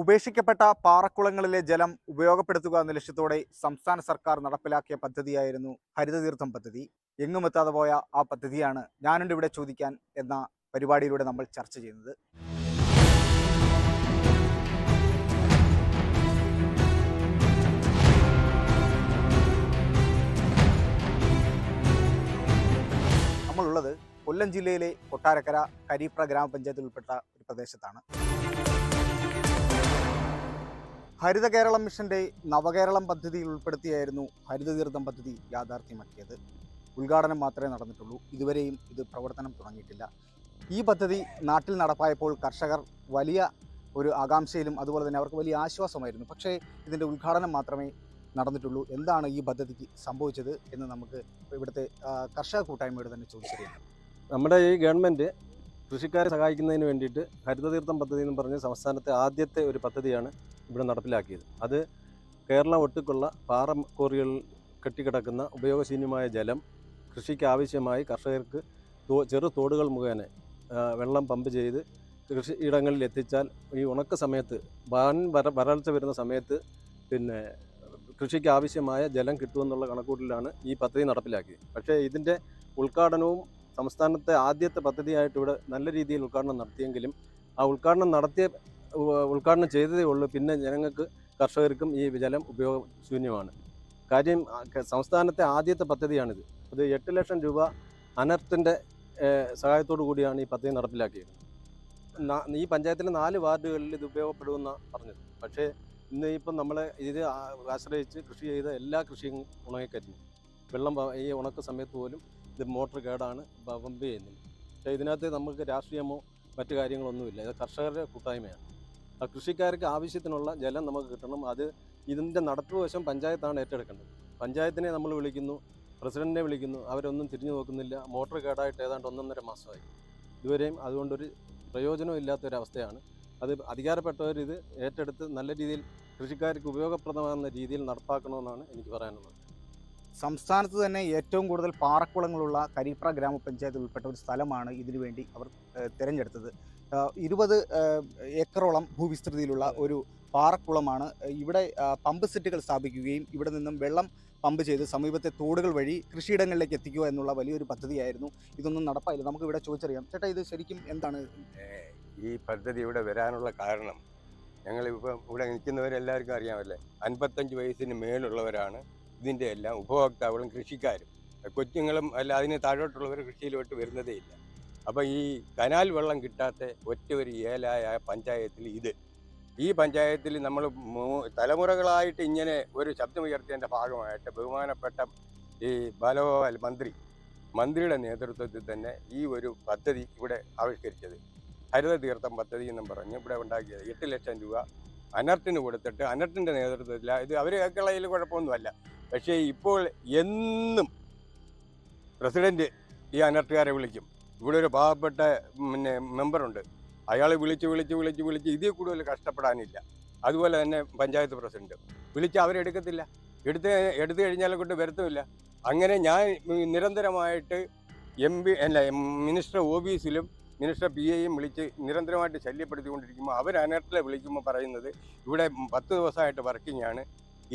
ഉപേക്ഷിക്കപ്പെട്ട പാറക്കുളങ്ങളിലെ ജലം ഉപയോഗപ്പെടുത്തുക എന്ന ലക്ഷ്യത്തോടെ സംസ്ഥാന സർക്കാർ നടപ്പിലാക്കിയ പദ്ധതിയായിരുന്നു ഹരിതതീർത്ഥം പദ്ധതി. എങ്ങുമെത്താതെ പോയ ആ പദ്ധതിയാണ് ഞാനുണ്ട് ഇവിടെ ചോദിക്കാൻ എന്ന പരിപാടിയിലൂടെ നമ്മൾ ചർച്ച ചെയ്യുന്നത്. നമ്മളുള്ളത് കൊല്ലം ജില്ലയിലെ കൊട്ടാരക്കര കരീപ്ര ഗ്രാമപഞ്ചായത്തിൽ ഉൾപ്പെട്ട ഒരു പ്രദേശത്താണ്. ഹരിത കേരളം മിഷന്റെ നവകേരളം പദ്ധതിയിൽ ഉൾപ്പെടുത്തിയായിരുന്നു ഹരിതതീർത്ഥം പദ്ധതി യാഥാർത്ഥ്യമാക്കിയത്. ഉദ്ഘാടനം മാത്രമേ നടന്നിട്ടുള്ളൂ. ഇതുവരെയും ഇത് പ്രവർത്തനം തുടങ്ങിയിട്ടില്ല. ഈ പദ്ധതി നാട്ടിൽ നടപ്പായപ്പോൾ കർഷകർ വലിയ ഒരു ആകാംക്ഷയിലും അതുപോലെ തന്നെ അവർക്ക് വലിയ ആശ്വാസമായിരുന്നു. പക്ഷേ ഇതിൻ്റെ ഉദ്ഘാടനം മാത്രമേ നടന്നിട്ടുള്ളൂ. എന്താണ് ഈ പദ്ധതിക്ക് സംഭവിച്ചത് എന്ന് നമുക്ക് ഇവിടുത്തെ കർഷക കൂട്ടായ്മയോട് തന്നെ ചോദിച്ചറിയാം. നമ്മുടെ ഈ ഗവൺമെൻറ് കൃഷിക്കാരെ സഹായിക്കുന്നതിന് വേണ്ടിയിട്ട് ഹരിതതീർത്ഥം പദ്ധതി എന്ന് പറഞ്ഞ് സംസ്ഥാനത്തെ ആദ്യത്തെ ഒരു പദ്ധതിയാണ് ഇവിടെ നടപ്പിലാക്കിയത്. അത് കേരളം ഒട്ടുക്കുള്ള പാറ കോറികളിൽ കെട്ടിക്കിടക്കുന്ന ഉപയോഗശൂന്യമായ ജലം കൃഷിക്ക് ആവശ്യമായി കർഷകർക്ക് ചെറു തോടുകൾ മുഖേന വെള്ളം പമ്പ് ചെയ്ത് കൃഷി ഇടങ്ങളിൽ എത്തിച്ചാൽ ഈ ഉണക്ക സമയത്ത് വരൾച്ച വരുന്ന സമയത്ത് കൃഷിക്ക് ആവശ്യമായ ജലം കിട്ടുമെന്നുള്ള കണക്കൂട്ടലിലാണ് ഈ പദ്ധതി നടപ്പിലാക്കിയത്. പക്ഷേ ഇതിൻ്റെ ഉദ്ഘാടനവും സംസ്ഥാനത്തെ ആദ്യത്തെ പദ്ധതിയായിട്ട് ഇവിടെ നല്ല രീതിയിൽ ഉദ്ഘാടനം നടത്തിയെങ്കിലും ആ ഉദ്ഘാടനം ചെയ്തതേ ഉള്ളൂ. പിന്നെ ജനങ്ങൾക്ക് കർഷകർക്കും ഈ ജലം ഉപയോഗശൂന്യമാണ്. കാര്യം സംസ്ഥാനത്തെ ആദ്യത്തെ പദ്ധതിയാണിത്. അത് 8 ലക്ഷം രൂപ അനർത്തിൻ്റെ സഹായത്തോടു കൂടിയാണ് ഈ പദ്ധതി നടപ്പിലാക്കിയത്. ഈ പഞ്ചായത്തിലെ 4 വാർഡുകളിൽ ഇത് ഉപയോഗപ്പെടുമെന്ന് പറഞ്ഞത്. പക്ഷേ ഇപ്പം നമ്മൾ ഇത് ആശ്രയിച്ച് കൃഷി ചെയ്ത എല്ലാ കൃഷിയും ഉണങ്ങിക്കരിഞ്ഞു. വെള്ളം ഈ ഉണക്ക സമയത്ത് പോലും ഇത് മോട്ടർ കേടാണ്, പമ്പ് ചെയ്യുന്നില്ല. പക്ഷേ ഇതിനകത്ത് നമുക്ക് രാഷ്ട്രീയമോ മറ്റു കാര്യങ്ങളൊന്നുമില്ല. ഇത് കർഷകരുടെ കൂട്ടായ്മയാണ്. ആ കൃഷിക്കാർക്ക് ആവശ്യത്തിനുള്ള ജലം നമുക്ക് കിട്ടണം. ഇതിൻ്റെ നടപ്പ് വശം പഞ്ചായത്താണ് ഏറ്റെടുക്കേണ്ടത്. പഞ്ചായത്തിനെ നമ്മൾ വിളിക്കുന്നു, പ്രസിഡന്റിനെ വിളിക്കുന്നു, അവരൊന്നും തിരിഞ്ഞു നോക്കുന്നില്ല. മോട്ടർ കേടായിട്ട് ഏതാണ്ട് 1.5 മാസമായി. ഇതുവരെയും അതുകൊണ്ടൊരു പ്രയോജനം ഇല്ലാത്തൊരവസ്ഥയാണ്. അത് അധികാരപ്പെട്ടവർ ഇത് ഏറ്റെടുത്ത് നല്ല രീതിയിൽ കൃഷിക്കാർക്ക് ഉപയോഗപ്രദമാകുന്ന രീതിയിൽ നടപ്പാക്കണമെന്നാണ് എനിക്ക് പറയാനുള്ളത്. സംസ്ഥാനത്ത് തന്നെ ഏറ്റവും കൂടുതൽ പാറക്കുളങ്ങളുള്ള കരീപ്ര ഗ്രാമപഞ്ചായത്തിൽ ഉൾപ്പെട്ട ഒരു സ്ഥലമാണ് ഇതിനുവേണ്ടി അവർ തിരഞ്ഞെടുത്തത്. 20 ഏക്കറോളം ഭൂവിസ്തൃതിയിലുള്ള ഒരു പാറക്കുളമാണ്. ഇവിടെ പമ്പ് സെറ്റുകൾ സ്ഥാപിക്കുകയും ഇവിടെ നിന്നും വെള്ളം പമ്പ് ചെയ്ത് സമീപത്തെ തോടുകൾ വഴി കൃഷിയിടങ്ങളിലേക്ക് എത്തിക്കുക എന്നുള്ള വലിയൊരു പദ്ധതിയായിരുന്നു. ഇതൊന്നും നടപ്പായില്ല. നമുക്ക് ഇവിടെ ചോദിച്ചറിയാം. ചേട്ടാ, ഇത് ശരിക്കും എന്താണ് ഈ പദ്ധതി ഇവിടെ വരാനുള്ള കാരണം? ഞങ്ങളിപ്പം ഇവിടെ നിൽക്കുന്നവരെല്ലാവർക്കും അറിയാമല്ലേ, 55 വയസ്സിന് മേലുള്ളവരാണ് ഇതിൻ്റെ എല്ലാം ഉപഭോക്താക്കളും കൃഷിക്കാരും. കൊച്ചുങ്ങളും അല്ല, അതിന് താഴോട്ടുള്ളവർ കൃഷിയിലോട്ട് വരുന്നതേ ഇല്ല. അപ്പം ഈ കനാൽ വെള്ളം കിട്ടാത്ത ഒറ്റ ഒരു ഏലായ പഞ്ചായത്തിൽ ഈ പഞ്ചായത്തിൽ നമ്മൾ തലമുറകളായിട്ട് ഇങ്ങനെ ഒരു ശബ്ദമുയർത്തിയതിൻ്റെ ഭാഗമായിട്ട് ബഹുമാനപ്പെട്ട ഈ ബാലഗോപാൽ മന്ത്രിയുടെ നേതൃത്വത്തിൽ തന്നെ ഈ ഒരു പദ്ധതി ഇവിടെ ആവിഷ്കരിച്ചത്. ഹരിതതീർത്ഥം പദ്ധതി എന്നും പറഞ്ഞ് ഇവിടെ ഉണ്ടാക്കിയത് 8 ലക്ഷം രൂപ അനർട്ടിന് കൊടുത്തിട്ട്, അനർട്ടിൻ്റെ നേതൃത്വത്തിൽ ഇത് അവർ കേൾക്കളയിൽ കുഴപ്പമൊന്നുമല്ല. പക്ഷേ ഇപ്പോൾ എന്നും പ്രസിഡന്റ് ഈ അനർട്ടുകാരെ വിളിക്കും. ഇവിടെ ഒരു പാവപ്പെട്ട മെമ്പറുണ്ട്, അയാൾ വിളിച്ച് ഇതിൽ കൂടുതൽ കഷ്ടപ്പെടാനില്ല. അതുപോലെ തന്നെ പഞ്ചായത്ത് പ്രസിഡന്റ് വിളിച്ച് അവരെടുക്കത്തില്ല, എടുത്തു കഴിഞ്ഞാൽ കൊണ്ട് വരുത്തുമില്ല. അങ്ങനെ ഞാൻ നിരന്തരമായിട്ട് മിനിസ്റ്റർ ഓഫീസിലും മിനിസ്റ്റർ PAയും വിളിച്ച് നിരന്തരമായിട്ട് ശല്യപ്പെടുത്തിക്കൊണ്ടിരിക്കുമ്പോൾ അവർ അനർട്ടിൽ വിളിക്കുമ്പോൾ പറയുന്നത് ഇവിടെ 10 ദിവസമായിട്ട് വർക്കിംഗ് ആണ്,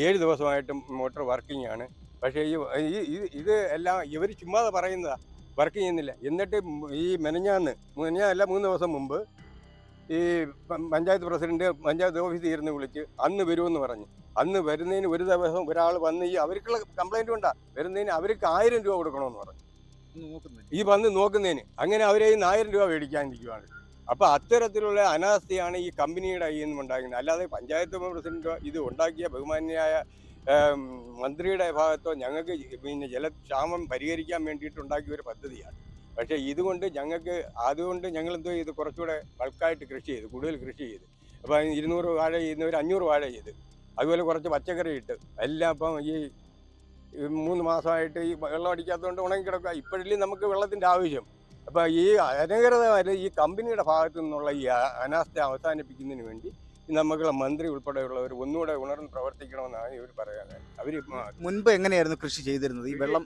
7 ദിവസമായിട്ടും മോട്ടോർ വർക്കിംഗ് ആണ്. പക്ഷേ ഇത് എല്ലാം ഇവർ ചുമ്മാതെ പറയുന്നതാണ്, വർക്ക് ചെയ്യുന്നില്ല. എന്നിട്ട് ഈ മെനഞ്ഞാല്ല 3 ദിവസം മുമ്പ് ഈ പഞ്ചായത്ത് പ്രസിഡന്റ് പഞ്ചായത്ത് ഓഫീസിൽ ഇരുന്ന് വിളിച്ച് അന്ന് വരുമെന്ന് പറഞ്ഞു. അന്ന് വരുന്നതിന് ഒരു ദിവസം ഒരാൾ വന്ന് അവർക്കുള്ള കംപ്ലൈൻറ്റ് കൊണ്ടാ വരുന്നതിന് അവർക്ക് 1000 രൂപ കൊടുക്കണമെന്ന് പറഞ്ഞു. ഈ വന്ന് നോക്കുന്നതിന് അങ്ങനെ അവരെ 1000 രൂപ മേടിക്കാനിരിക്കുകയാണ്. അപ്പോൾ അത്തരത്തിലുള്ള അനാസ്ഥയാണ് ഈ കമ്പനിയുടെ കയ്യിൽ നിന്നും ഉണ്ടാക്കുന്നത്. അല്ലാതെ പഞ്ചായത്ത് പ്രസിഡന്റോ ഇത് ഉണ്ടാക്കിയ ബഹുമാന്യനായ മന്ത്രിയുടെ ഭാഗത്തോ ഞങ്ങൾക്ക് ജലക്ഷാമം പരിഹരിക്കാൻ വേണ്ടിയിട്ടുണ്ടാക്കിയ ഒരു പദ്ധതിയാണ്. പക്ഷേ അതുകൊണ്ട് ഞങ്ങൾ എന്തോ ചെയ്ത് കുറച്ചുകൂടെ ബൾക്കായിട്ട് കൃഷി ചെയ്ത്, കൂടുതൽ കൃഷി ചെയ്ത്. അപ്പോൾ 200 വാഴ ചെയ്യുന്നവർ 500 വാഴ ചെയ്ത്, അതുപോലെ കുറച്ച് പച്ചക്കറി ഇട്ട് എല്ലാം. അപ്പം ഈ 3 മാസമായിട്ട് ഈ വെള്ളം അടിക്കാത്തതുകൊണ്ട് ഉണങ്ങിക്കിടക്കുക. ഇപ്പോഴല്ലേ നമുക്ക് വെള്ളത്തിൻ്റെ ആവശ്യം. അപ്പോൾ ഈ അനധികൃതമായിട്ട് ഈ കമ്പനിയുടെ ഭാഗത്തു നിന്നുള്ള ഈ അനാസ്ഥ അവസാനിപ്പിക്കുന്നതിന് വേണ്ടി നമുക്കുള്ള മന്ത്രി ഉൾപ്പെടെയുള്ളവർ ഒന്നുകൂടെ ഉണർന്ന് പ്രവർത്തിക്കണമെന്നാണ് ഇവർ പറയാറ്. അവർ മുൻപ് എങ്ങനെയായിരുന്നു കൃഷി ചെയ്തിരുന്നത്? ഈ വെള്ളം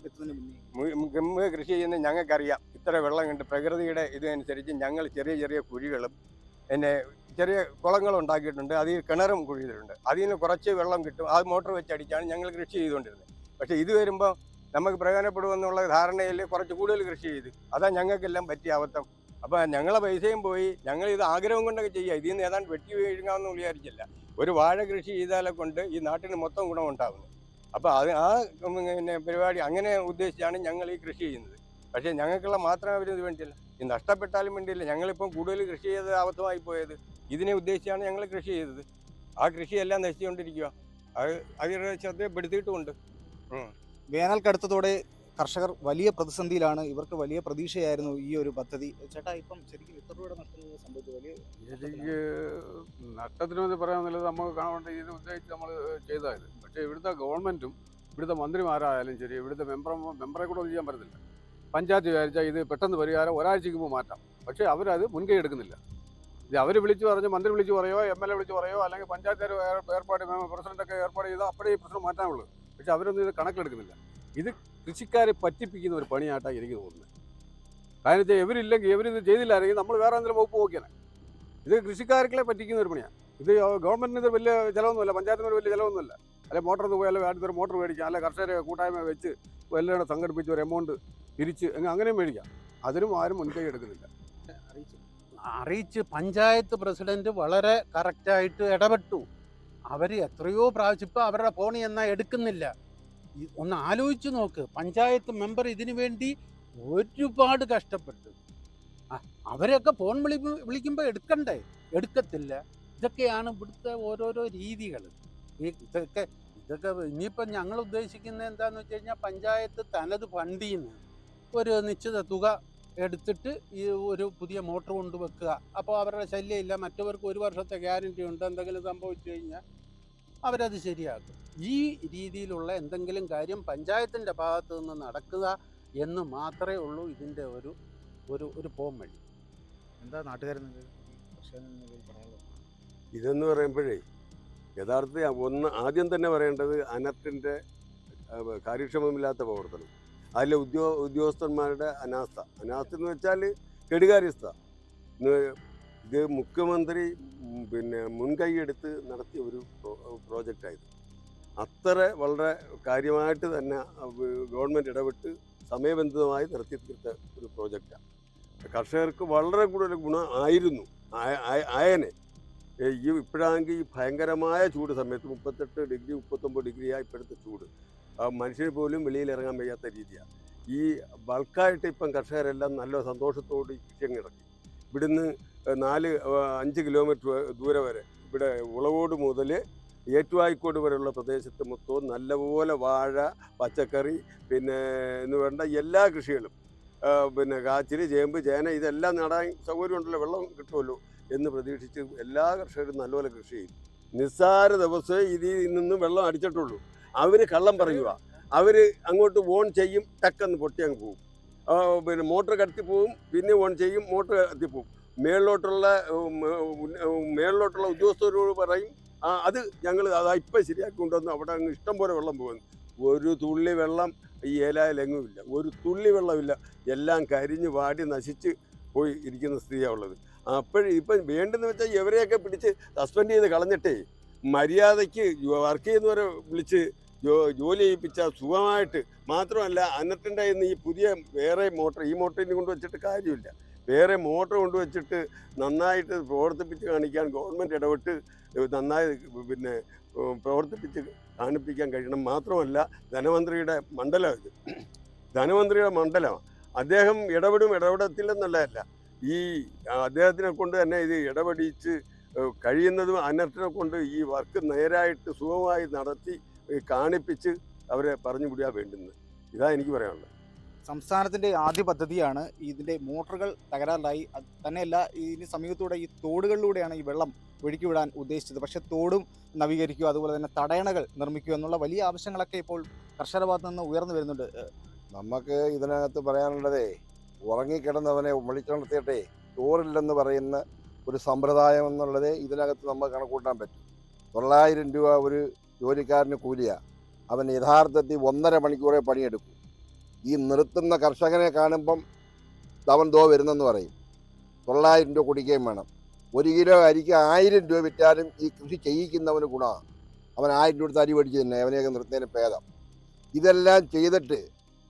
മുമ്പ് കൃഷി ചെയ്യുന്നത് ഞങ്ങൾക്കറിയാം. ഇത്ര വെള്ളം കണ്ട് പ്രകൃതിയുടെ ഇതനുസരിച്ച് ഞങ്ങൾ ചെറിയ കുഴികളും പിന്നെ ചെറിയ കുളങ്ങൾ ഉണ്ടാക്കിയിട്ടുണ്ട്, അതിൽ കിണറും കുഴിയിട്ടുണ്ട്. അതിൽ നിന്ന് കുറച്ച് വെള്ളം കിട്ടും, അത് മോട്ടോർ വെച്ചടിച്ചാണ് ഞങ്ങൾ കൃഷി ചെയ്തുകൊണ്ടിരുന്നത്. പക്ഷേ ഇത് വരുമ്പോൾ നമുക്ക് പ്രയോജനപ്പെടുമെന്നുള്ള ധാരണയിൽ കുറച്ച് കൂടുതൽ കൃഷി ചെയ്ത് അതാ ഞങ്ങൾക്കെല്ലാം പറ്റിയ അബദ്ധം. അപ്പോൾ ഞങ്ങളെ പൈസയും പോയി. ഞങ്ങൾ ഇത് ആഗ്രഹം കൊണ്ടൊക്കെ ചെയ്യുക, ഇതിൽ നിന്ന് ഏതാണ്ട് വെട്ടി വീഴുകാമെന്ന് വിചാരിച്ചില്ല. ഒരു വാഴ കൃഷി ചെയ്താലെ കൊണ്ട് ഈ നാട്ടിന് മൊത്തം ഗുണമുണ്ടാകുന്നത്. അപ്പോൾ അത് ആ പിന്നെ പരിപാടി അങ്ങനെ ഉദ്ദേശിച്ചാണ് ഞങ്ങൾ ഈ കൃഷി ചെയ്യുന്നത്. പക്ഷേ ഞങ്ങൾക്കുള്ള മാത്രം അവരിത് വേണ്ടിയില്ല, ഇത് നഷ്ടപ്പെട്ടാലും വേണ്ടിയില്ല. ഞങ്ങളിപ്പം കൂടുതൽ കൃഷി ചെയ്ത് അബദ്ധമായി പോയത് ഇതിനെ ഉദ്ദേശിച്ചാണ് ഞങ്ങൾ കൃഷി ചെയ്തത്. ആ കൃഷിയെല്ലാം നശിച്ചുകൊണ്ടിരിക്കുക. അത് അതിൻ്റെ ശ്രദ്ധപ്പെടുത്തിയിട്ടുമുണ്ട്. വേനൽ കടുത്തതോടെ കർഷകർ വലിയ പ്രതിസന്ധിയിലാണ്. ഇവർക്ക് വലിയ പ്രതീക്ഷയായിരുന്നു ഈ ഒരു പദ്ധതി. ചേട്ടാ, ഇപ്പം ശരിക്കും എത്ര രൂപയുടെ നഷ്ടം സംഭവിച്ചു? വലിയ എനിക്ക് നഷ്ടത്തിനെന്ന് പറയാൻ നല്ലത് നമുക്ക് കാണേണ്ട ഇതിനെ ഉദ്ദേശിച്ച് നമ്മൾ ചെയ്തത്. പക്ഷേ ഇവിടുത്തെ ഗവൺമെൻറ്റും ഇവിടുത്തെ മന്ത്രിമാരായാലും ശരി, ഇവിടുത്തെ മെമ്പറെ കൂടെ ഒന്നും ചെയ്യാൻ പറ്റത്തില്ല. പഞ്ചായത്ത് വിചാരിച്ചാൽ ഇത് പെട്ടെന്ന് പരിഹാരം ഒരാഴ്ചയ്ക്ക് മുമ്പ് മാറ്റാം. പക്ഷേ അവരത് മുൻകൈ എടുക്കുന്നില്ല. ഇത് അവർ വിളിച്ച് പറഞ്ഞ്, മന്ത്രി വിളിച്ച് പറയോ, MLA വിളിച്ച് പറയോ, അല്ലെങ്കിൽ പഞ്ചായത്ത് ഏർപ്പാട് പ്രസിഡൻ്റൊക്കെ ഏർപ്പാട് ചെയ്താൽ അപ്പോഴേ ഈ പ്രശ്നം മാറ്റാനുള്ളൂ. പക്ഷെ അവരൊന്നും ഇത് കണക്കിലെടുക്കുന്നില്ല. ഇത് കൃഷിക്കാരെ പറ്റിപ്പിക്കുന്ന ഒരു പണിയായിട്ടാണ് എനിക്ക് തോന്നുന്നത്. കാരണം വെച്ചാൽ ഇവരില്ലെങ്കിൽ, ഇവരിത് ചെയ്തില്ലായിരുന്നെങ്കിൽ നമ്മൾ വേറെ എന്തെങ്കിലും വകുപ്പ് നോക്കിയാണ്. ഇത് കൃഷിക്കാർക്കെ പറ്റിക്കുന്ന ഒരു പണിയാണ്. ഇത് ഗവൺമെൻറ്റിന് ഇത് വലിയ ചിലവൊന്നുമില്ല, പഞ്ചായത്തിന് വലിയ ചിലവൊന്നുമില്ല. അല്ലെ മോട്ടറിന് പോയാലും അടുത്തൊരു മോട്ടർ മേടിക്കാം, അല്ലെ കർഷകരെ കൂട്ടായ്മ വെച്ച് എല്ലാം സംഘടിപ്പിച്ച് ഒരു എമൗണ്ട് തിരിച്ച് അങ്ങനെയും മേടിക്കാം. അതിനും ആരും മുൻകൈ എടുക്കുന്നില്ല. അറിയിച്ച് പഞ്ചായത്ത് പ്രസിഡന്റ് വളരെ കറക്റ്റായിട്ട് ഇടപെട്ടു. അവർ എത്രയോ പ്രാവശ്യം ഇപ്പം അവരുടെ ഫോണിൽ എന്നാൽ എടുക്കുന്നില്ല. ഒന്ന് ആലോചിച്ച് നോക്ക്, പഞ്ചായത്ത് മെമ്പർ ഇതിനു വേണ്ടി ഒരുപാട് കഷ്ടപ്പെട്ടു. അവരൊക്കെ ഫോൺ വിളിക്കുമ്പോൾ എടുക്കണ്ടേ, എടുക്കത്തില്ല. ഇതൊക്കെയാണ് ഇവിടുത്തെ ഓരോരോ രീതികൾ. ഇതൊക്കെ ഇനിയിപ്പം ഞങ്ങൾ ഉദ്ദേശിക്കുന്നത് എന്താണെന്ന് വെച്ച് കഴിഞ്ഞാൽ, പഞ്ചായത്ത് തനത് ഫണ്ടിൽ നിന്ന് ഒരു നിശ്ചിത തുക എടുത്തിട്ട് ഈ ഒരു പുതിയ മോട്ടർ കൊണ്ടുവെക്കുക. അപ്പോൾ അവരുടെ ശല്യമില്ല. മറ്റവർക്ക് 1 വർഷത്തെ ഗ്യാരണ്ടി ഉണ്ട്. എന്തെങ്കിലും സംഭവിച്ചു കഴിഞ്ഞാൽ അവരത് ശരിയാക്കും. ഈ രീതിയിലുള്ള എന്തെങ്കിലും കാര്യം പഞ്ചായത്തിൻ്റെ ഭാഗത്തു നിന്ന് നടക്കുക എന്ന് മാത്രമേ ഉള്ളൂ ഇതിൻ്റെ ഒരു പോംവഴി. എന്താ നാട്ടുകാരൻ പറയാനുള്ളത്? ഇതെന്ന് പറയുമ്പോഴേ യഥാർത്ഥത്തിൽ ആദ്യം തന്നെ പറയേണ്ടത് അനർട്ടിൻ്റെ കാര്യക്ഷമമില്ലാത്ത പ്രവർത്തനം. അതിലെ ഉദ്യോഗസ്ഥന്മാരുടെ അനാസ്ഥ എന്ന് വെച്ചാൽ കെടുകാര്യസ്ഥ. ഇത് മുഖ്യമന്ത്രി മുൻകൈയെടുത്ത് നടത്തിയ ഒരു പ്രോജക്റ്റായിരുന്നു. അത്ര വളരെ കാര്യമായിട്ട് തന്നെ ഗവൺമെൻറ് ഇടപെട്ട് സമയബന്ധിതമായി നടത്തി തീർത്ത ഒരു പ്രോജക്റ്റാണ്. കർഷകർക്ക് വളരെ കൂടുതൽ ഗുണം ആയനെ. ഇപ്പോഴാണെങ്കിൽ ഈ ഭയങ്കരമായ ചൂട് സമയത്ത് 38 ഡിഗ്രി 39 ഡിഗ്രിയാണ് ഇപ്പോഴത്തെ ചൂട്. മനുഷ്യർ പോലും വെളിയിൽ ഇറങ്ങാൻ വയ്യാത്ത രീതിയാണ്. ഈ ബൾക്കായിട്ട് ഇപ്പം കർഷകരെല്ലാം നല്ല സന്തോഷത്തോട് കൃഷി ഇറക്കി. ഇവിടുന്ന് 4-5 കിലോമീറ്റർ ദൂരെ വരെ ഇവിടെ ഉളവോട് മുതൽ ഏറ്റുവായിക്കോട് വരെയുള്ള പ്രദേശത്ത് മൊത്തവും നല്ലപോലെ വാഴ, പച്ചക്കറി, എന്ന് വേണ്ട എല്ലാ കൃഷികളും, കാച്ചിൽ, ചേമ്പ്, ചേന ഇതെല്ലാം നടാൻ സൗകര്യമുണ്ടല്ലോ, വെള്ളം കിട്ടുമല്ലോ എന്ന് പ്രതീക്ഷിച്ച് എല്ലാ കർഷകരും നല്ലപോലെ കൃഷി ചെയ്യും. നിസ്സാര ദിവസമേ ഇതിൽ നിന്ന് വെള്ളം അടിച്ചിട്ടുള്ളൂ. അവർ കള്ളം പറയുക. അവർ അങ്ങോട്ട് ഓൺ ചെയ്യും, ടക്കെന്ന് പൊട്ടി അങ്ങ് പോവും. മോട്ടർ കത്തിപ്പോവും, പിന്നെ ഓൺ ചെയ്യും, മോട്ടർ കത്തിപ്പോവും. മേളിലോട്ടുള്ള ഉദ്യോഗസ്ഥരോട് പറയും, അത് ഞങ്ങൾ ഇപ്പം ശരിയാക്കി കൊണ്ടുവന്നു. അവിടെ അങ്ങ് ഇഷ്ടം പോലെ വെള്ളം പോകുന്നു. ഒരു തുള്ളി വെള്ളം ഈ ഏലായിലെങ്ങുമില്ല, ഒരു തുള്ളി വെള്ളമില്ല. എല്ലാം കരിഞ്ഞ് വാടി നശിച്ച് പോയി ഇരിക്കുന്ന സ്ഥിതിയാണ് ഉള്ളത്. ഇപ്പം വേണ്ടെന്ന് വെച്ചാൽ ഇവരെയൊക്കെ പിടിച്ച് സസ്പെൻഡ് ചെയ്ത് കളഞ്ഞിട്ടേ മര്യാദയ്ക്ക് വർക്ക് ചെയ്യുന്നവരെ വിളിച്ച് ജോലി ചെയ്യിപ്പിച്ചാൽ സുഖമായിട്ട്. മാത്രമല്ല അന്നത്തിൻ്റെ ഇന്ന് ഈ പുതിയ വേറെ മോട്ടർ, ഈ മോട്ടറിന് കൊണ്ടുവച്ചിട്ട് കാര്യമില്ല. വേറെ മോട്ടർ കൊണ്ടുവച്ചിട്ട് നന്നായിട്ട് പ്രവർത്തിപ്പിച്ച് കാണിക്കാൻ ഗവൺമെൻറ് ഇടപെട്ട് നന്നായി പ്രവർത്തിപ്പിച്ച് കാണിപ്പിക്കാൻ കഴിയണം. മാത്രമല്ല ധനമന്ത്രിയുടെ മണ്ഡലം ഇത്, ധനമന്ത്രിയുടെ മണ്ഡലമാണ്. അദ്ദേഹം ഇടപെടത്തില്ലെന്നുള്ളതല്ല, ഈ അദ്ദേഹത്തിനെ കൊണ്ട് തന്നെ ഇത് ഇടപെടിച്ച് കഴിയുന്നതും അനർട്ടിനെ കൊണ്ട് ഈ വർക്ക് നേരായിട്ട് സുഖമായി നടത്തി കാണിപ്പിച്ച് അവരെ പറഞ്ഞു വിടുക വേണ്ടുന്നത്. ഇതാണ് എനിക്ക് പറയാനുള്ളത്. സംസ്ഥാനത്തിൻ്റെ ആദ്യ പദ്ധതിയാണ്. ഇതിൻ്റെ മോട്ടറുകൾ തകരാറിലായി. തന്നെയല്ല, ഇതിന് സമീപത്തൂടെ ഈ തോടുകളിലൂടെയാണ് ഈ വെള്ളം ഒഴുക്കിവിടാൻ ഉദ്ദേശിച്ചത്. പക്ഷേ തോടും നവീകരിക്കുക, അതുപോലെ തന്നെ തടയണകൾ നിർമ്മിക്കുക എന്നുള്ള വലിയ ആവശ്യങ്ങളൊക്കെ ഇപ്പോൾ കർഷക ഭാഗത്തു നിന്ന് ഉയർന്നു വരുന്നുണ്ട്. നമുക്ക് ഇതിനകത്ത് പറയാനുള്ളതേ, ഉറങ്ങിക്കിടന്നവനെ വിളിച്ചുണർത്തിയിട്ടേ ചോറില്ലെന്ന് പറയുന്ന ഒരു സമ്പ്രദായം എന്നുള്ളത് ഇതിനകത്ത് നമ്മൾ കണക്കൂട്ടാൻ പറ്റും. 900 രൂപ ഒരു ജോലിക്കാരന് കൂലിയാണ്. അവൻ യഥാർത്ഥത്തിൽ 1.5 മണിക്കൂറേ പണിയെടുക്കും. ഈ നിർത്തുന്ന കർഷകനെ കാണുമ്പം അവൻ വരുന്നെന്ന് പറയും. 900 രൂപ കുടിക്കുകയും വേണം. 1 കിലോ അരിക്ക് 1000 രൂപ വിറ്റാലും ഈ കൃഷി ചെയ്യിക്കുന്നവന് ഗുണമാണ്. അവൻ 1000 രൂപ എടുത്ത് അരി മേടിച്ച് തന്നെ അവനെയൊക്കെ നിർത്തുന്നതിന് ഭേദം. ഇതെല്ലാം ചെയ്തിട്ട്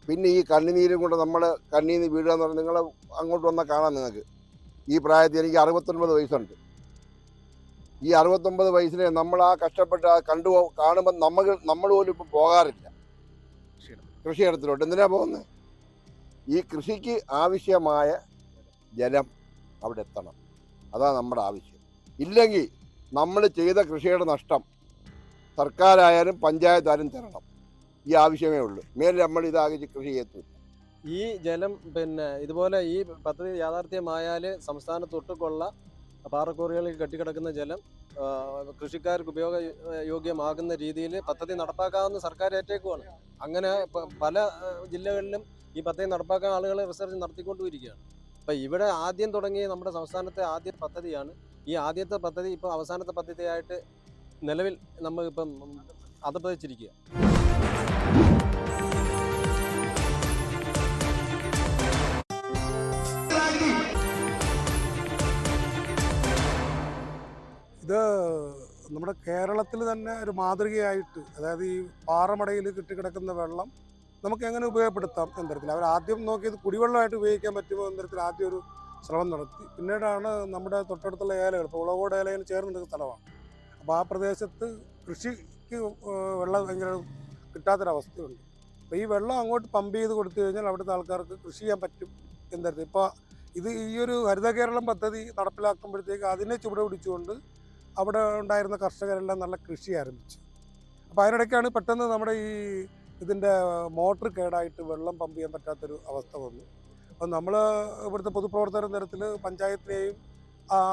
പിന്നെ ഈ കണ്ണുനീരും കൊണ്ട് നമ്മൾ കണ്ണീന്ന് വീഴുക എന്ന് പറഞ്ഞാൽ നിങ്ങൾ അങ്ങോട്ട് വന്നാൽ കാണാം. നിങ്ങൾക്ക് ഈ പ്രായത്തിൽ എനിക്ക് 69 വയസ്സുണ്ട്. ഈ 69 വയസ്സിൽ നമ്മൾ ആ കഷ്ടപ്പെട്ട് കാണുമ്പോൾ നമ്മൾ പോലും ഇപ്പം പോകാറില്ല കൃഷിയിടത്തിലോട്ട്. എന്തിനാ പോകുന്നത്? ഈ കൃഷിക്ക് ആവശ്യമായ ജലം അവിടെ എത്തണം. അതാണ് നമ്മുടെ ആവശ്യം. ഇല്ലെങ്കിൽ നമ്മൾ ചെയ്ത കൃഷിയുടെ നഷ്ടം സർക്കാരായാലും പഞ്ചായത്തായാലും തരണം. ഈ ആവശ്യമേ ഉള്ളൂ. മേലെ നമ്മൾ ഇതാകെ കൃഷി ചെയ്യത്തില്ല. ഈ ജലം ഇതുപോലെ ഈ പദ്ധതി യാഥാർത്ഥ്യമായാൽ സംസ്ഥാനത്തൊട്ടുകൊള്ള പാറക്കോറികളിൽ കെട്ടിക്കിടക്കുന്ന ജലം കൃഷിക്കാർക്ക് ഉപയോഗയോഗ്യമാകുന്ന രീതിയിൽ പദ്ധതി നടപ്പാക്കാമെന്ന് സർക്കാർ ഏറ്റേക്കുവാണ്. അങ്ങനെ പല ജില്ലകളിലും ഈ പദ്ധതി നടപ്പാക്കാൻ ആളുകൾ റിസർച്ച് നടത്തിക്കൊണ്ടിരിക്കുകയാണ്. അപ്പം ഇവിടെ ആദ്യം തുടങ്ങിയ നമ്മുടെ സംസ്ഥാനത്തെ ആദ്യ പദ്ധതിയാണ്. ഈ ആദ്യത്തെ പദ്ധതി ഇപ്പോൾ അവസാനത്തെ പദ്ധതിയായിട്ട് നിലവിൽ നമ്മളിപ്പം അധപ്പതിച്ചിരിക്കുക. ഇത് നമ്മുടെ കേരളത്തിൽ തന്നെ ഒരു മാതൃകയായിട്ട്, അതായത് ഈ പാറമടയിൽ കെട്ടിക്കിടക്കുന്ന വെള്ളം നമുക്ക് എങ്ങനെ ഉപയോഗപ്പെടുത്താം എന്ന തരത്തിൽ അവർ ആദ്യം നോക്കിയത് കുടിവെള്ളമായിട്ട് ഉപയോഗിക്കാൻ പറ്റുമോ എന്ന തരത്തിൽ ആദ്യം ഒരു ശ്രമം നടത്തി. പിന്നീടാണ് നമ്മുടെ തൊട്ടടുത്തുള്ള ഏലകൾ, ഇപ്പോൾ ഉളവോട് ഏലയിൽ ചേർന്ന് നിൽക്കുന്ന സ്ഥലമാണ്. അപ്പോൾ ആ പ്രദേശത്ത് കൃഷിക്ക് വെള്ളം ഭയങ്കര കിട്ടാത്തൊരവസ്ഥയുണ്ട്. അപ്പോൾ ഈ വെള്ളം അങ്ങോട്ട് പമ്പ് ചെയ്ത് കൊടുത്തു കഴിഞ്ഞാൽ അവിടുത്തെ ആൾക്കാർക്ക് കൃഷി ചെയ്യാൻ പറ്റും എന്ന തരത്തിൽ. ഇപ്പോൾ ഈ ഒരു ഹരിത കേരളം പദ്ധതി നടപ്പിലാക്കുമ്പോഴത്തേക്ക് അതിനെ ചുവട് പിടിച്ചുകൊണ്ട് അവിടെ ഉണ്ടായിരുന്ന കർഷകരെല്ലാം നല്ല കൃഷി ആരംഭിച്ചു. അപ്പോൾ അതിനിടയ്ക്കാണ് പെട്ടെന്ന് നമ്മുടെ ഇതിൻ്റെ മോട്ടർ കേടായിട്ട് വെള്ളം പമ്പ് ചെയ്യാൻ പറ്റാത്തൊരു അവസ്ഥ വന്നു. അപ്പം നമ്മൾ ഇവിടുത്തെ പൊതുപ്രവർത്തന തരത്തിൽ പഞ്ചായത്തിനെയും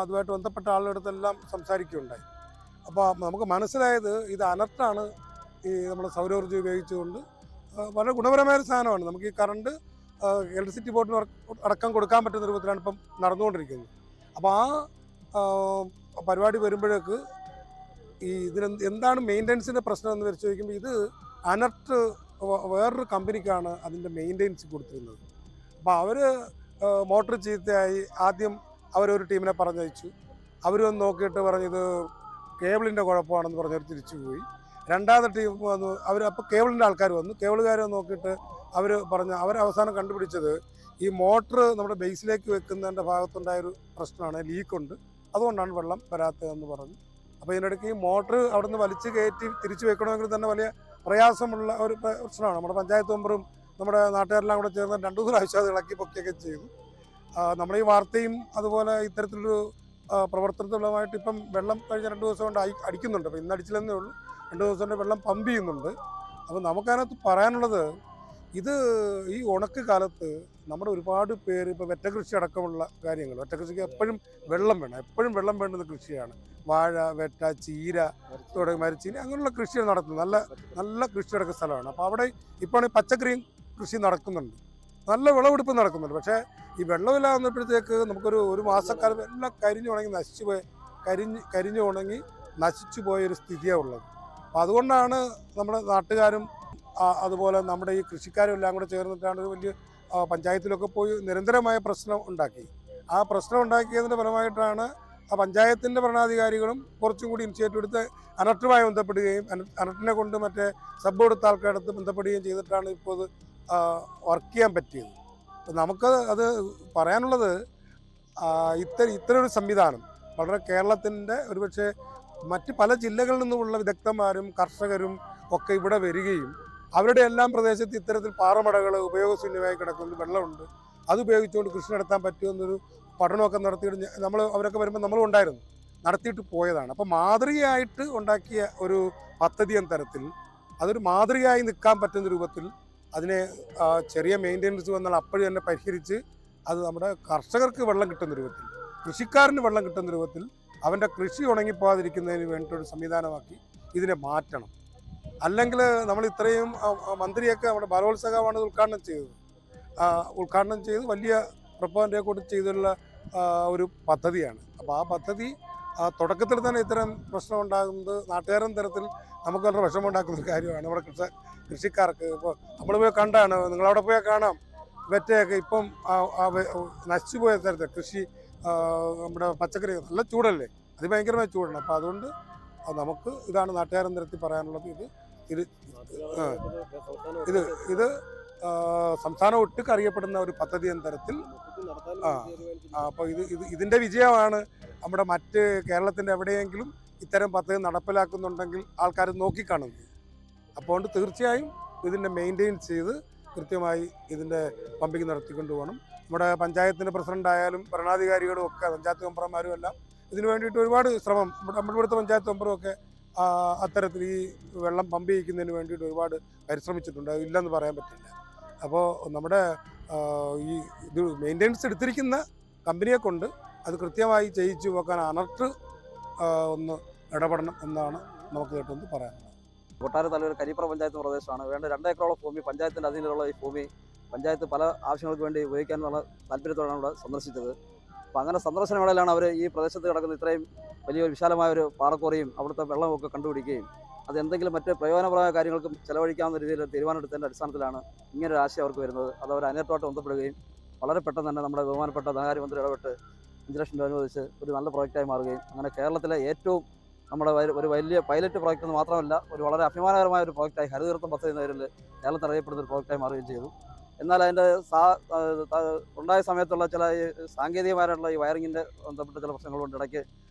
അതുമായിട്ട് ബന്ധപ്പെട്ട ആളുകളടുത്തെല്ലാം സംസാരിക്കുകയുണ്ടായി. അപ്പോൾ നമുക്ക് മനസ്സിലായത് ഇത് അനർട്ടാണ്. ഈ നമ്മൾ സൗരോർജ്ജം ഉപയോഗിച്ചുകൊണ്ട് വളരെ ഗുണപരമായ ഒരു സാധനമാണ്. നമുക്ക് ഈ കറണ്ട് ഇലക്ട്രിസിറ്റി ബോർഡിന് അടക്കം കൊടുക്കാൻ പറ്റുന്ന രൂപത്തിലാണ് ഇപ്പം നടന്നുകൊണ്ടിരിക്കുന്നത്. അപ്പോൾ ആ പരിപാടി വരുമ്പോഴേക്ക് ഇതിന് എന്താണ് മെയിൻ്റനൻസിൻ്റെ പ്രശ്നം എന്ന് വെച്ച് ചോദിക്കുമ്പോൾ ഇത് അനർട്ട് വേറൊരു കമ്പനിക്കാണ് അതിൻ്റെ മെയിൻ്റനൻസ് കൊടുത്തിരുന്നത്. അപ്പോൾ അവർ മോട്ടർ ചീത്തയായി ആദ്യം അവരൊരു ടീമിനെ പറഞ്ഞയച്ചു. അവർ വന്ന് നോക്കിയിട്ട് പറഞ്ഞത് കേബിളിൻ്റെ കുഴപ്പമാണെന്ന് പറഞ്ഞവർ തിരിച്ചു പോയി. രണ്ടാമത്തെ ടീം വന്നു. അപ്പോൾ കേബിളിൻ്റെ ആൾക്കാർ വന്നു. കേബിളുകാർ നോക്കിയിട്ട് അവർ അവസാനം കണ്ടുപിടിച്ചത് ഈ മോട്ടർ നമ്മുടെ ബേസിലേക്ക് വെക്കുന്നതിൻ്റെ ഭാഗത്തുണ്ടായൊരു പ്രശ്നമാണ്, ലീക്കുണ്ട്, അതുകൊണ്ടാണ് വെള്ളം വരാത്തതെന്ന് പറഞ്ഞു. അപ്പോൾ ഇതിനിടയ്ക്ക് ഈ മോട്ടർ അവിടെ നിന്ന് വലിച്ചു കയറ്റി തിരിച്ചു വെക്കണമെങ്കിൽ തന്നെ വലിയ പ്രയാസമുള്ള ഒരു പ്രശ്നമാണ്. നമ്മുടെ പഞ്ചായത്ത് മെമ്പറും നമ്മുടെ നാട്ടുകാരെല്ലാം കൂടെ ചേർന്ന് 2-3 പ്രാവശ്യം അത് ഇളക്കി പൊക്കിയൊക്കെ ചെയ്തു. നമ്മുടെ ഈ വാർത്തയും അതുപോലെ ഇത്തരത്തിലൊരു പ്രവർത്തനത്തിലുള്ളതായിട്ട് ഇപ്പം വെള്ളം കഴിഞ്ഞ 2 ദിവസം കൊണ്ട് അടിക്കുന്നുണ്ട്. അപ്പോൾ ഇന്ന് അടിച്ചില്ലെന്നേ ഉള്ളൂ. 2 ദിവസം കൊണ്ട് വെള്ളം പമ്പ് ചെയ്യുന്നുണ്ട്. അപ്പോൾ നമുക്കതിനകത്ത് പറയാനുള്ളത്, ഇത് ഈ ഉണക്ക് കാലത്ത് നമ്മുടെ ഒരുപാട് പേര് ഇപ്പോൾ വെറ്റകൃഷി അടക്കമുള്ള കാര്യങ്ങൾ, വെറ്റകൃഷിക്ക് എപ്പോഴും വെള്ളം വേണം, എപ്പോഴും വെള്ളം വേണ്ടുന്ന കൃഷിയാണ്. വാഴ, വെറ്റ, ചീര തുടങ്ങി മരിച്ചീനി അങ്ങനെയുള്ള കൃഷി നടത്തുന്നത് നല്ല കൃഷി നടക്കുന്ന സ്ഥലമാണ്. അപ്പോൾ അവിടെ ഇപ്പോൾ ഈ പച്ചക്കറി കൃഷി നടക്കുന്നുണ്ട്, നല്ല വിളവെടുപ്പ് നടക്കുന്നുണ്ട്. പക്ഷേ ഈ വെള്ളമില്ല വന്നപ്പോഴത്തേക്ക് നമുക്കൊരു മാസക്കാലം എല്ലാം കരിഞ്ഞു ഉണങ്ങി നശിച്ചു പോയൊരു സ്ഥിതിയാണ് ഉള്ളത്. അപ്പോൾ അതുകൊണ്ടാണ് നമ്മുടെ നാട്ടുകാരും അതുപോലെ നമ്മുടെ ഈ കൃഷിക്കാരും എല്ലാം കൂടെ ചേർന്നിട്ടാണ് ഒരു വലിയ പഞ്ചായത്തിലൊക്കെ പോയി നിരന്തരമായ പ്രശ്നം ഉണ്ടാക്കി. ആ പ്രശ്നം ഉണ്ടാക്കിയതിൻ്റെ ഫലമായിട്ടാണ് ആ പഞ്ചായത്തിൻ്റെ ഭരണാധികാരികളും കുറച്ചും കൂടി ഇനിഷ്യേറ്റീവ് എടുത്ത് അനർട്ടുമായി ബന്ധപ്പെടുകയും അനർട്ടിനെ കൊണ്ട് മറ്റേ സബ് കൊടുത്ത ആൾക്കാരടുത്ത് ബന്ധപ്പെടുകയും ചെയ്തിട്ടാണ് ഇപ്പോൾ ഇത് വർക്ക് ചെയ്യാൻ പറ്റിയത്. നമുക്ക് അത് പറയാനുള്ളത്, ഇത്തരൊരു സംവിധാനം വളരെ കേരളത്തിൻ്റെ ഒരുപക്ഷെ മറ്റ് പല ജില്ലകളിൽ നിന്നുമുള്ള വിദഗ്ധന്മാരും കർഷകരും ഒക്കെ ഇവിടെ വരികയും അവരുടെ എല്ലാം പ്രദേശത്ത് ഇത്തരത്തിൽ പാറമടകൾ ഉപയോഗശൂന്യമായി കിടക്കുന്ന വെള്ളമുണ്ട്, അത് ഉപയോഗിച്ചുകൊണ്ട് കൃഷി നടത്താൻ പറ്റുമെന്നൊരു പഠനമൊക്കെ നടത്തിയിട്ട് അവരൊക്കെ വരുമ്പോൾ നമ്മളും ഉണ്ടായിരുന്നു, നടത്തിയിട്ട് പോയതാണ്. അപ്പോൾ മാതൃകയായിട്ട് ഉണ്ടാക്കിയ ഒരു പദ്ധതി എന്ന തരത്തിൽ അതൊരു മാതൃകയായി നിൽക്കാൻ പറ്റുന്ന രൂപത്തിൽ അതിനെ ചെറിയ മെയിൻ്റെനൻസ് വന്നാൽ അപ്പോഴും തന്നെ പരിഹരിച്ച് അത് നമ്മുടെ കർഷകർക്ക് വെള്ളം കിട്ടുന്ന രൂപത്തിൽ, കൃഷിക്കാരന് വെള്ളം കിട്ടുന്ന രൂപത്തിൽ, അവൻ്റെ കൃഷി ഉണങ്ങിപ്പോകാതിരിക്കുന്നതിന് വേണ്ടിയിട്ടൊരു സംവിധാനമാക്കി ഇതിനെ മാറ്റണം. അല്ലെങ്കിൽ നമ്മൾ ഇത്രയും മന്ത്രിയൊക്കെ നമ്മുടെ ബാലോത്സവമാണ് ഉദ്ഘാടനം ചെയ്ത് വലിയ പ്രപ്പോസലിനെ കൊണ്ട് ചെയ്തുള്ള ഒരു പദ്ധതിയാണ്. അപ്പോൾ ആ പദ്ധതി തുടക്കത്തിൽ തന്നെ ഇത്തരം പ്രശ്നം ഉണ്ടാകുന്നത് നാട്ടുകാരൻ തരത്തിൽ നമുക്ക് വളരെ വിഷമമുണ്ടാക്കുന്ന ഒരു കാര്യമാണ്. നമ്മുടെ കൃഷിക്കാർക്ക് ഇപ്പോൾ നമ്മൾ പോയി കണ്ടാണ്, നിങ്ങളവിടെ പോയാൽ കാണാം, വെറ്റയൊക്കെ ഇപ്പം നശിച്ചു പോയ തരത്തിൽ കൃഷി നമ്മുടെ പച്ചക്കറി നല്ല ചൂടല്ലേ, അതിഭയങ്കരമായ ചൂടാണ്. അപ്പോൾ അതുകൊണ്ട് നമുക്ക് ഇതാണ് നാട്ടുകാരൻ നിരത്തി പറയാനുള്ളത്. ഇത് സംസ്ഥാനം ഒട്ടുക്ക് അറിയപ്പെടുന്ന ഒരു പദ്ധതി എന്ന തരത്തിൽ അപ്പോൾ ഇതിൻ്റെ വിജയമാണ് നമ്മുടെ മറ്റ് കേരളത്തിൻ്റെ എവിടെയെങ്കിലും ഇത്തരം പദ്ധതി നടപ്പിലാക്കുന്നുണ്ടെങ്കിൽ ആൾക്കാർ നോക്കിക്കാണുന്നത്. അപ്പോൾ തീർച്ചയായും ഇതിൻ്റെ മെയിൻറ്റെയിൻ ചെയ്ത് കൃത്യമായി ഇതിൻ്റെ പമ്പിങ് നടത്തിക്കൊണ്ട് പോകണം. നമ്മുടെ പഞ്ചായത്തിൻ്റെ പ്രസിഡൻ്റായാലും ഭരണാധികാരികളും ഒക്കെ പഞ്ചായത്ത് മെമ്പർമാരും എല്ലാം ഇതിനു വേണ്ടിയിട്ട് ഒരുപാട് ശ്രമം നമ്മുടെ ഇവിടുത്തെ പഞ്ചായത്ത് മെമ്പറും ഒക്കെ അത്തരത്തിൽ ഈ വെള്ളം പമ്പ് ചെയ്യിക്കുന്നതിന് വേണ്ടിയിട്ട് ഒരുപാട് പരിശ്രമിച്ചിട്ടുണ്ട്. ഇല്ലെന്ന് പറയാൻ പറ്റില്ല. അപ്പോൾ നമ്മുടെ ഈ ഇത് മെയിൻ്റെനൻസ് എടുത്തിരിക്കുന്ന കമ്പനിയെ കൊണ്ട് അത് കൃത്യമായി ചെയ്യിച്ചു പോക്കാൻ അനർട്ട് ഒന്ന് ഇടപെടണം എന്നാണ് നമുക്ക് കേട്ടൊന്ന് പറയാനുള്ളത്. കൊട്ടാരം താലൂർ കരിപ്പുറ പഞ്ചായത്ത് പ്രദേശമാണ്. വേണ്ട 2 ഏക്കറോളം ഭൂമി പഞ്ചായത്തിൻ്റെ അധീനത്തിലുള്ള ഈ ഭൂമി പഞ്ചായത്ത് പല ആവശ്യങ്ങൾക്ക് വേണ്ടി ഉപയോഗിക്കാനുള്ള താല്പര്യത്തോടാണ് ഇവിടെ സന്ദർശിച്ചത്. അപ്പോൾ അങ്ങനെ സന്ദർശന വേളയിലാണ് അവർ ഈ പ്രദേശത്ത് കിടക്കുന്ന ഇത്രയും വലിയൊരു വിശാലമായ ഒരു പാറക്കോറിയും അവിടുത്തെ വെള്ളമൊക്കെ കണ്ടുപിടിക്കുകയും അത് എന്തെങ്കിലും മറ്റ് പ്രയോജനപരമായ കാര്യങ്ങൾക്കും ചെലവഴിക്കാവുന്ന രീതിയിൽ തീരുമാനമെടുത്തതിൻ്റെ അടിസ്ഥാനത്തിലാണ് ഇങ്ങനൊരു ആശയം അവർക്ക് വരുന്നത്. അത് അവർ അതിനേറ്റമായിട്ട് ബന്ധപ്പെടുകയും വളരെ പെട്ടെന്ന് തന്നെ നമ്മുടെ ബഹുമാനപ്പെട്ട ധനകാര്യമന്ത്രി ഇടപെട്ട് 5 ലക്ഷം രൂപ അനുവദിച്ച് ഒരു നല്ല പ്രോജക്റ്റായി മാറുകയും അങ്ങനെ കേരളത്തിലെ ഏറ്റവും നമ്മുടെ ഒരു വലിയ പൈലറ്റ് പ്രോജക്റ്റ് എന്ന് മാത്രമല്ല ഒരു വളരെ അഭിമാനകരമായ ഒരു പ്രോജക്റ്റായി ഹരിതതീർത്ഥം പദ്ധതി എന്ന പേരിൽ കേരളത്തിൽ അറിയപ്പെടുന്ന ഒരു പ്രോജക്റ്റായി മാറുകയും ചെയ്തു. എന്നാൽ അതിൻ്റെ ഉണ്ടായ സമയത്തുള്ള ചില സാങ്കേതികമായിട്ടുള്ള ഈ വയറിങ്ങിൻ്റെ ബന്ധപ്പെട്ട ചില പ്രശ്നങ്ങൾ കൊണ്ട് ഇടയ്ക്ക്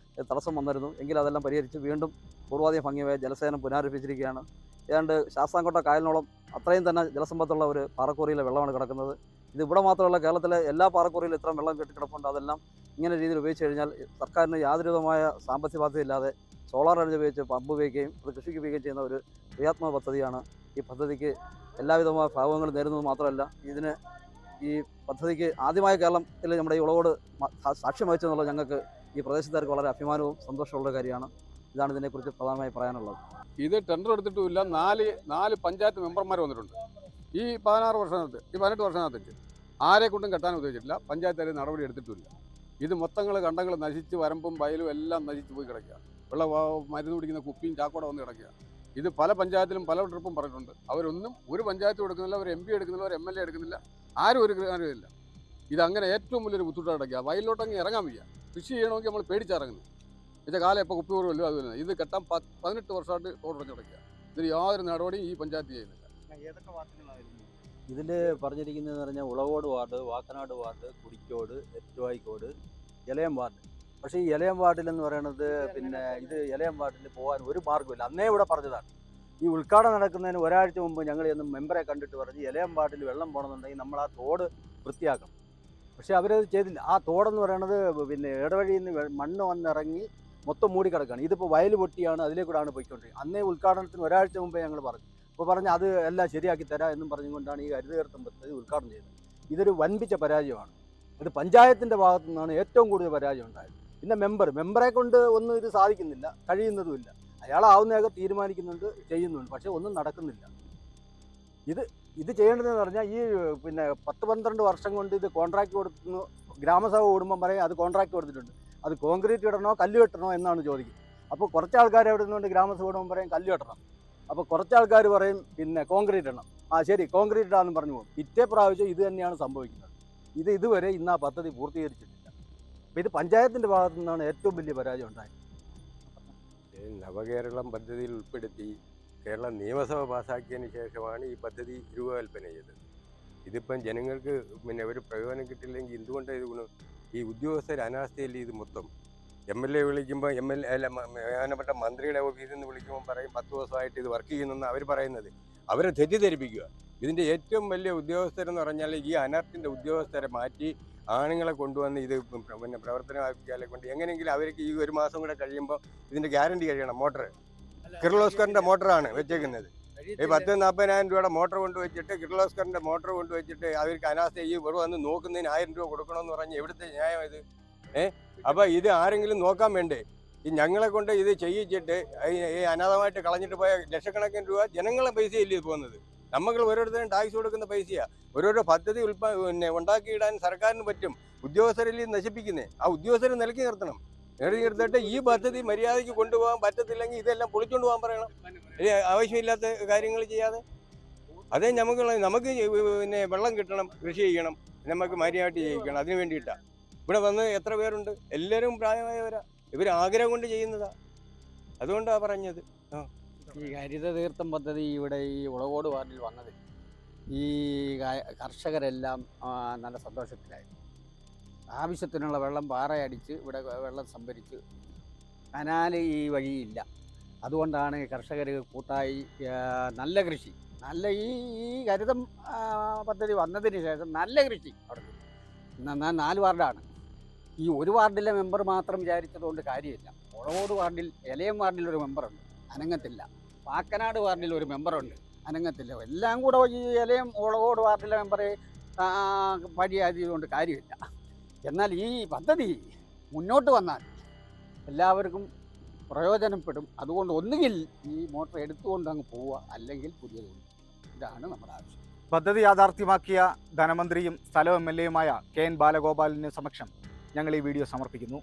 തടസ്സം വന്നിരുന്നു. എങ്കിൽ അതെല്ലാം പരിഹരിച്ച് വീണ്ടും പൂർവാധികം ഭംഗിയായ ജലസേചനം പുനരാരംഭിച്ചിരിക്കുകയാണ്. ഏതാണ്ട് ശാസ്താംകോട്ട കായലിനോളം അത്രയും തന്നെ ജലസമ്പത്തുള്ള ഒരു പാറക്കോറിയിലെ വെള്ളമാണ് കിടക്കുന്നത്. ഇത് ഇവിടെ മാത്രമല്ല, കേരളത്തിലെ എല്ലാ പാറക്കോറിയിലും ഇത്രയും വെള്ളം കെട്ടിക്കിടപ്പുണ്ട്. അതെല്ലാം ഇങ്ങനെ രീതിയിൽ ഉപയോഗിച്ച് കഴിഞ്ഞാൽ സർക്കാരിന് യാതൊരുവിധമായ സാമ്പത്തിക ബാധ്യതയില്ലാതെ സോളാർ എനർജി ഉപയോഗിച്ച് പമ്പ് ഉപയോഗിക്കുകയും അത് കൃഷിക്ക് ഉപയോഗിക്കുകയും ചെയ്യുന്ന ഒരു ക്രിയാത്മക പദ്ധതിയാണ്. ഈ പദ്ധതിക്ക് എല്ലാവിധമായ ഭാഗങ്ങളും നേരുന്നത് മാത്രമല്ല, ഇതിന് ഈ പദ്ധതിക്ക് ആദ്യമായ കേരളത്തിൽ നമ്മുടെ ഈ ഉളവോട് സാക്ഷ്യം വഹിച്ചെന്നുള്ളത് ഞങ്ങൾക്ക് ഈ പ്രദേശത്തുകാർക്ക് വളരെ അഭിമാനവും സന്തോഷമുള്ള കാര്യമാണ്. ഇതാണ് ഇതിനെക്കുറിച്ച് പ്രധാനമായി പറയാനുള്ളത്. ഇത് ടെൻഡർ എടുത്തിട്ടുമില്ല. 4 പഞ്ചായത്ത് മെമ്പർമാർ വന്നിട്ടുണ്ട്. ഈ 18 വർഷത്തിനകത്തേക്ക് ആരെ കൊണ്ടും കെട്ടാൻ ഉദ്ദേശിച്ചിട്ടില്ല. പഞ്ചായത്തുകാർ നടപടി എടുത്തിട്ടുമില്ല. ഇത് മൊത്തങ്ങൾ കണ്ടങ്ങൾ നശിച്ച് വരമ്പും വയലും എല്ലാം നശിച്ച് പോയി കിടക്കുക. മരുന്ന് കുടിക്കുന്ന കുപ്പിയും ചാക്കോടെ വന്ന് കിടക്കുക. ഇത് പല പഞ്ചായത്തിലും പല ട്രിപ്പും പറഞ്ഞിട്ടുണ്ട്. അവരൊന്നും ഒരു പഞ്ചായത്തും എടുക്കുന്നില്ല, ഒരു MP എടുക്കുന്നില്ല, ഒരു MLA എടുക്കുന്നില്ല, ആരും ഒരു കാര്യമില്ല. ഇതങ്ങനെ ഏറ്റവും വലിയൊരു ബുദ്ധിമുട്ടാണ് കിടക്കുക. വയലിലോട്ടങ്ങ് ഇറങ്ങാൻ വയ്യ. കൃഷി ചെയ്യണമെങ്കിൽ നമ്മൾ പേടിച്ചിറങ്ങുന്നത്. ഇതിൻ്റെ കാലം ഇപ്പോൾ കുപ്പി പോലുമല്ലോ. അതുപോലെ ഇത് കെട്ടാൻ 18 വർഷമായിട്ട് റോഡടച്ച് കിടക്കുക. ഇതിന് യാതൊരു നടപടിയും ഈ പഞ്ചായത്ത് ചെയ്യുന്നില്ല. ഇതിൽ പറഞ്ഞിരിക്കുന്നതെന്ന് പറഞ്ഞാൽ ഉളവോട് ward, Vakkanad ward, Kudikode, എറ്റുവായിക്കോട്, എലയം ward. പക്ഷേ ഈ എലയം വാർഡിലെന്ന് പറയുന്നത് പിന്നെ ഇത് എലയം വാർഡിൽ പോകാൻ ഒരു മാർഗ്ഗമില്ല. അന്നേ ഇവിടെ പറഞ്ഞതാണ്. ഈ ഉദ്ഘാടനം നടക്കുന്നതിന് ഒരാഴ്ച മുമ്പ് ഞങ്ങൾ ചെന്ന് മെമ്പറെ കണ്ടിട്ട് പറഞ്ഞ് എലയം വാർഡിൽ വെള്ളം പോകണമെന്നുണ്ടെങ്കിൽ നമ്മൾ ആ തോട് വൃത്തിയാക്കണം. പക്ഷേ അവരത് ചെയ്തില്ല. ആ തോടെന്ന് പറയുന്നത് പിന്നെ ഇടവഴിയിൽ നിന്ന് മണ്ണ് വന്നിറങ്ങി മൊത്തം മൂടി കിടക്കുകയാണ്. ഇതിപ്പോൾ വയൽ പൊട്ടിയാണ്, അതിലേക്കൂടാണ് പോയിക്കൊണ്ടിരിക്കുന്നത്. അന്നേ ഉദ്ഘാടനത്തിന് ഒരാഴ്ച മുമ്പേ ഞങ്ങൾ പറഞ്ഞു. അപ്പോൾ പറഞ്ഞ് അത് എല്ലാം ശരിയാക്കി തരാം എന്നും പറഞ്ഞുകൊണ്ടാണ് ഈ ഹരിതതീർത്ഥം പദ്ധതി ഉദ്ഘാടനം ചെയ്തത്. ഇതൊരു വൻപിച്ച പരാജയമാണ്. ഇത് പഞ്ചായത്തിൻ്റെ ഭാഗത്തു നിന്നാണ് ഏറ്റവും കൂടുതൽ പരാജയം ഉണ്ടായത്. പിന്നെ മെമ്പറെ കൊണ്ട് ഒന്നും ഇത് സാധിക്കുന്നില്ല, കഴിയുന്നതുമില്ല. അയാളാവുന്നതൊക്കെ തീരുമാനിക്കുന്നുണ്ട്, ചെയ്യുന്നുണ്ട്, പക്ഷേ ഒന്നും നടക്കുന്നില്ല. ഇത് ചെയ്യേണ്ടതെന്ന് പറഞ്ഞാൽ ഈ പിന്നെ 10-12 വർഷം കൊണ്ട് ഇത് കോൺട്രാക്ട് കൊടുക്കുന്നു. ഗ്രാമസഭ കൂടുമ്പം പറയും അത് കോൺട്രാക്ട് കൊടുത്തിട്ടുണ്ട്, അത് കോൺക്രീറ്റ് ഇടണോ കല്ല് കെട്ടണോ എന്നാണ് ചോദിക്കുന്നത്. അപ്പോൾ കുറച്ച് ആൾക്കാർ എവിടെ നിന്നുകൊണ്ട് ഗ്രാമസഭ കൂടുമ്പം പറയും കല്ല് കെട്ടണം. അപ്പോൾ കുറച്ച് ആൾക്കാർ പറയും പിന്നെ കോൺക്രീറ്റ് ഇടണം. ശരി കോൺക്രീറ്റ് ഇടാമെന്ന് പറഞ്ഞു പോകും. പിറ്റേ പ്രാവശ്യം ഇത് തന്നെയാണ് സംഭവിക്കുന്നത്. ഇതുവരെ ഇന്ന് ആ പദ്ധതി പൂർത്തീകരിച്ചിട്ടില്ല. അപ്പോൾ ഇത് പഞ്ചായത്തിൻ്റെ ഭാഗത്തു നിന്നാണ് ഏറ്റവും വലിയ പരാജയം ഉണ്ടായത്. നവകേരളം പദ്ധതിയിൽ ഉൾപ്പെടുത്തി കേരള നിയമസഭ പാസ്സാക്കിയതിന് ശേഷമാണ് ഈ പദ്ധതി രൂപകൽപ്പന ചെയ്തത്. ഇതിപ്പം ജനങ്ങൾക്ക് പിന്നെ ഒരു പ്രയോജനം കിട്ടില്ലെങ്കിൽ എന്തുകൊണ്ടാണ് ഇത് ഗുണം? ഈ ഉദ്യോഗസ്ഥർ അനാസ്ഥയിൽ ഇത് മൊത്തം MLA വിളിക്കുമ്പോൾ ബഹുമാനപ്പെട്ട മന്ത്രിയുടെ ഓഫീസിൽ നിന്ന് വിളിക്കുമ്പോൾ പറയും 10 ദിവസമായിട്ട് ഇത് വർക്ക് ചെയ്യുന്നെന്ന് അവർ പറയുന്നത്. അവരെ തെറ്റിദ്ധരിപ്പിക്കുക. ഇതിൻ്റെ ഏറ്റവും വലിയ ഉദ്യോഗസ്ഥരെന്ന് പറഞ്ഞാൽ ഈ അനർട്ടിൻ്റെ ഉദ്യോഗസ്ഥരെ മാറ്റി ആണുങ്ങളെ കൊണ്ടുവന്ന് ഇത് പിന്നെ പ്രവർത്തനമാക്കിയാലെ കൊണ്ട് എങ്ങനെയെങ്കിലും അവർക്ക് ഈ 1 മാസം കൂടെ കഴിയുമ്പോൾ ഇതിൻ്റെ ഗ്യാരണ്ടി കഴിയണം. മോട്ടർ കിർലോസ്കറിൻ്റെ മോട്ടറാണ് വെച്ചേക്കുന്നത്. ഈ 10-40,000 രൂപയുടെ മോട്ടർ കൊണ്ടുവച്ചിട്ട് കിർലോസ്കറിൻ്റെ മോട്ടർ കൊണ്ടുവച്ചിട്ട് അവർക്ക് അനാസ്ഥ ഈ ഇവിടെ വന്ന് നോക്കുന്നതിന് 1000 രൂപ കൊടുക്കണമെന്ന് പറഞ്ഞ് എവിടുത്തെ ന്യായം ഇത്? അപ്പോൾ ഇത് ആരെങ്കിലും നോക്കാൻ വേണ്ടേ? ഈ ഞങ്ങളെ കൊണ്ട് ഇത് ചെയ്യിച്ചിട്ട് ഈ അനാഥമായിട്ട് കളഞ്ഞിട്ട് പോയ ലക്ഷക്കണക്കിന് രൂപ ജനങ്ങളെ പൈസയല്ലേ പോകുന്നത്. നമ്മൾ ഓരോരുത്തരും ടാക്സ് കൊടുക്കുന്ന പൈസയാണ്. ഓരോരോ പദ്ധതി പിന്നെ ഉണ്ടാക്കിയിടാൻ സർക്കാരിന് പറ്റും. ഉദ്യോഗസ്ഥരിൽ നശിപ്പിക്കുന്നേ ആ ഉദ്യോഗസ്ഥരെ നിലക്കി നിർത്തണം. നിർത്തിയിട്ട് ഈ പദ്ധതി മര്യാദയ്ക്ക് കൊണ്ടുപോകാൻ പറ്റത്തില്ലെങ്കിൽ ഇതെല്ലാം പൊളിച്ചുകൊണ്ട് പോകാൻ പറയണം. ആവശ്യമില്ലാത്ത കാര്യങ്ങൾ ചെയ്യാതെ. അതേ നമുക്ക് പിന്നെ വെള്ളം കിട്ടണം, കൃഷി ചെയ്യണം, നമുക്ക് മര്യാദയായിട്ട് ചെയ്യിക്കണം. അതിന് വേണ്ടിയിട്ടാണ് ഇവിടെ വന്ന് എത്ര പേരുണ്ട്? എല്ലാവരും പ്രായമായവരാ. ഇവർ ആഗ്രഹം കൊണ്ട് ചെയ്യുന്നതാ. അതുകൊണ്ടാണ് പറഞ്ഞത്. ഈ ഹരിത തീർത്ഥം പദ്ധതി ഇവിടെ ഈ ഉളവോട് വാർഡിൽ വന്നതിൽ ഈ കർഷകരെല്ലാം നല്ല സന്തോഷത്തിലായി. ആവശ്യത്തിനുള്ള വെള്ളം പാറയടിച്ച് ഇവിടെ വെള്ളം സംഭരിച്ച് കനാല് ഈ വഴിയില്ല. അതുകൊണ്ടാണ് കർഷകർ കൂട്ടായി നല്ല കൃഷി, നല്ല ഈ ഹരിതം പദ്ധതി വന്നതിന് ശേഷം നല്ല കൃഷി അവിടെ. 4 വാർഡാണ്. ഈ ഒരു വാർഡിലെ മെമ്പർ മാത്രം വിചാരിച്ചതുകൊണ്ട് കാര്യമില്ല. ഉളവോട് വാർഡിൽ, എലയം വാർഡിൽ ഒരു മെമ്പറുണ്ട്, അനങ്ങത്തില്ല. പാക്കനാട് വാർഡിൽ ഒരു മെമ്പറുണ്ട്, അനങ്ങത്തില്ല. എല്ലാം കൂടെ ഈ എലയം ഉളവോട് വാർഡിലെ മെമ്പറെ പഴിയാതിയതുകൊണ്ട് കാര്യമില്ല. എന്നാൽ ഈ പദ്ധതി മുന്നോട്ട് വന്നാൽ എല്ലാവർക്കും പ്രയോജനപ്പെടും. അതുകൊണ്ട് ഒന്നുകിൽ ഈ മോട്ടർ എടുത്തുകൊണ്ട് അങ്ങ് പോവുക, അല്ലെങ്കിൽ പുതിയത്. ഇതാണ് നമ്മുടെ ആവശ്യം. പദ്ധതി യാഥാർത്ഥ്യമാക്കിയ ധനമന്ത്രിയും സ്ഥലം MLA-യുമായ KN ബാലഗോപാലിന് സമക്ഷം ഞങ്ങൾ ഈ വീഡിയോ സമർപ്പിക്കുന്നു.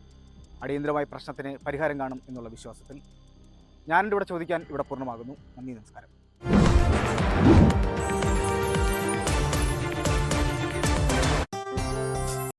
അടിയന്തരമായ പ്രശ്നത്തിന് പരിഹാരം കാണും എന്നുള്ള വിശ്വാസത്തിൽ ഞാനിവിടെ ചോദിക്കാൻ ഇവിടെ പൂർണ്ണമാകുന്നു. നന്ദി, നമസ്കാരം.